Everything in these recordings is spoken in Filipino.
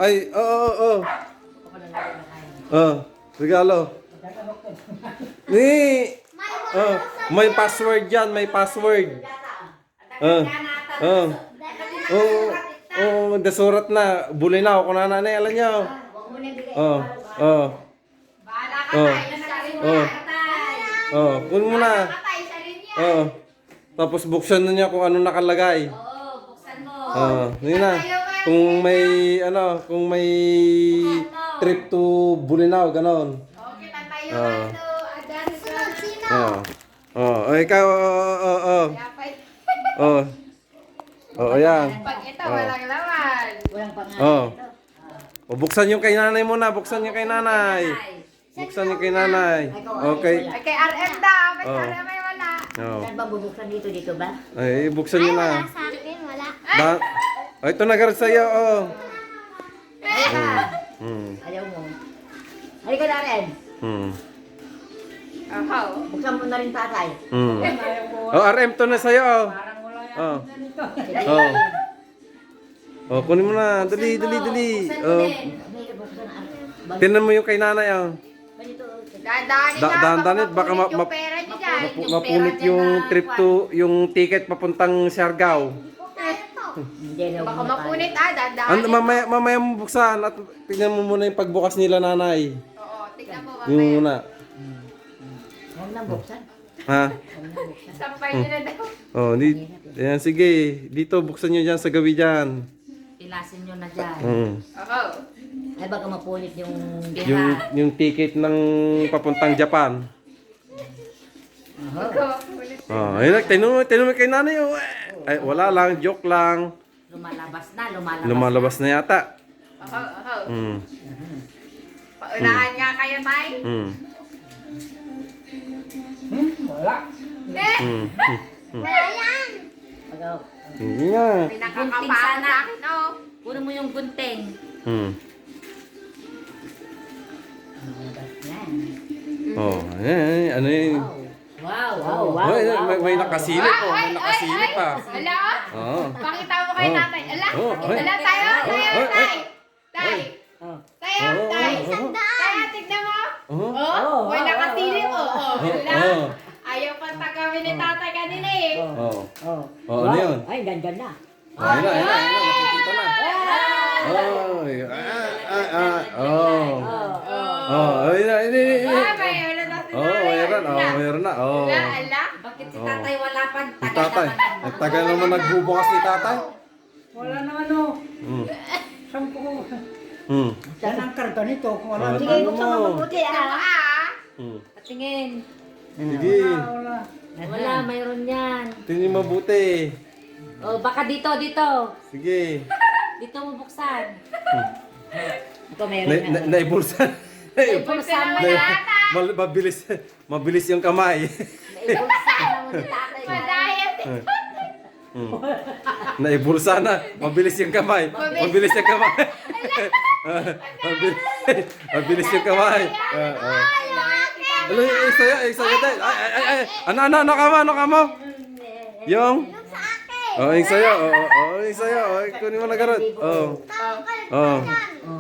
Ay, oo. Regalo. Ni. May password yan, may password. Dasurat na. Bulay na ako na nanay, alam niyo. Bahala ka tayo. Kunin mo na. Tapos buksan na niya kung ano nakalagay. Oo, buksan mo. Yun na. Kung may trip to Bulinaw, ganon. Okay, tatayo ka to. Adan Oh, ikaw, yan. Pag ito, walang laman. Walang pangalan. Buksan yung kay nanay muna, buksan yung kay nanay. Buksan yung kay nanay. Okay. Ay, kay RM daw. Kay RM ay wala. Saan ba bubuksan dito ba? Ay, buksan nyo na. Sa akin, wala. Ito na gar sa'yo, Ayaw mo. Halika na rin. Ako. Buksan mo na rin tatay. RM to na sa'yo, kunin mo na. Dali. Buksan mo din. Tinan mo yung kay nanay, Dahan-dahanin Dahan-dahanin, baka yung pera niyo dyan. mapunit yung trip to, yung ticket papuntang Siargao. Hindi na. Baka mapunit dahan-dahanin. Mamaya mo buksan at tingnan mo muna yung pagbukas nila nanay. Oo, tignan mo Yung mamaya. muna. Huwag na buksan. Ha? Sampay niyo na daw. Ayan, sige. Dito, buksan nyo dyan sa gawi dyan. Pilasin nyo na dyan. Ako. Ay baka mapunit yung Yung ticket ng papuntang Japan. Ayun, tinanong mo kay nanay. Ay, wala lang, joke lang. Lumalabas na yata. Ako. Paunahan nga kayo, tay. Wala yan. Hindi nga. Pinakakapahan sa akin, oh. Kuno mo yung gunting. Ano yun? Wow. May nakasilip po. May nakasilip pa. Ala, Oo. pakita mo kay tatay. Ala, ala tayo, tay. Tayo, tignan mo. May nakasilip, Ala, ayaw pa tagawin ni tatay kanina eh. Ano yun? Ay, ganda na. Ayun na. Nakikita na. Mayroon na. Ala. Bakit si tatay wala pa? Si tatay. Tagal naman nagbubukas ni tatay. Wala naman Sampo ko. Yan ang karton nito. Wala Sige, buksan mo mabuti. Patingin. Sige. Wala, mayroon yan. Tingin mabuti. Baka dito. Sige. Dito mo buksan. Ito mayroon yan. Naibulsan. Naibulsan mo na. Mabilis yung kamay. Naibulsan mo ni tatay. Madayat. Naibulsa na. Mabilis yung kamay. Mabilis yung kamay. Mabilis yung kamay. Sa'yo tayo. Ay. Ano ka mo? Yung? Yung sa'yo. Yung sa'yo. Kunin mo na garot.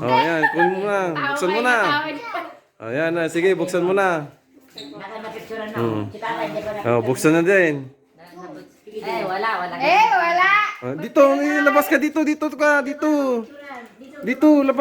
Yan. Kunin mo na. Buksan mo na. Yan na. Sige, buksan mo na. Naka-napicturean na. Si tatay, hindi ko na. Buksan na din. Wala. Wala. Dito, labas ka dito. Dito, labas.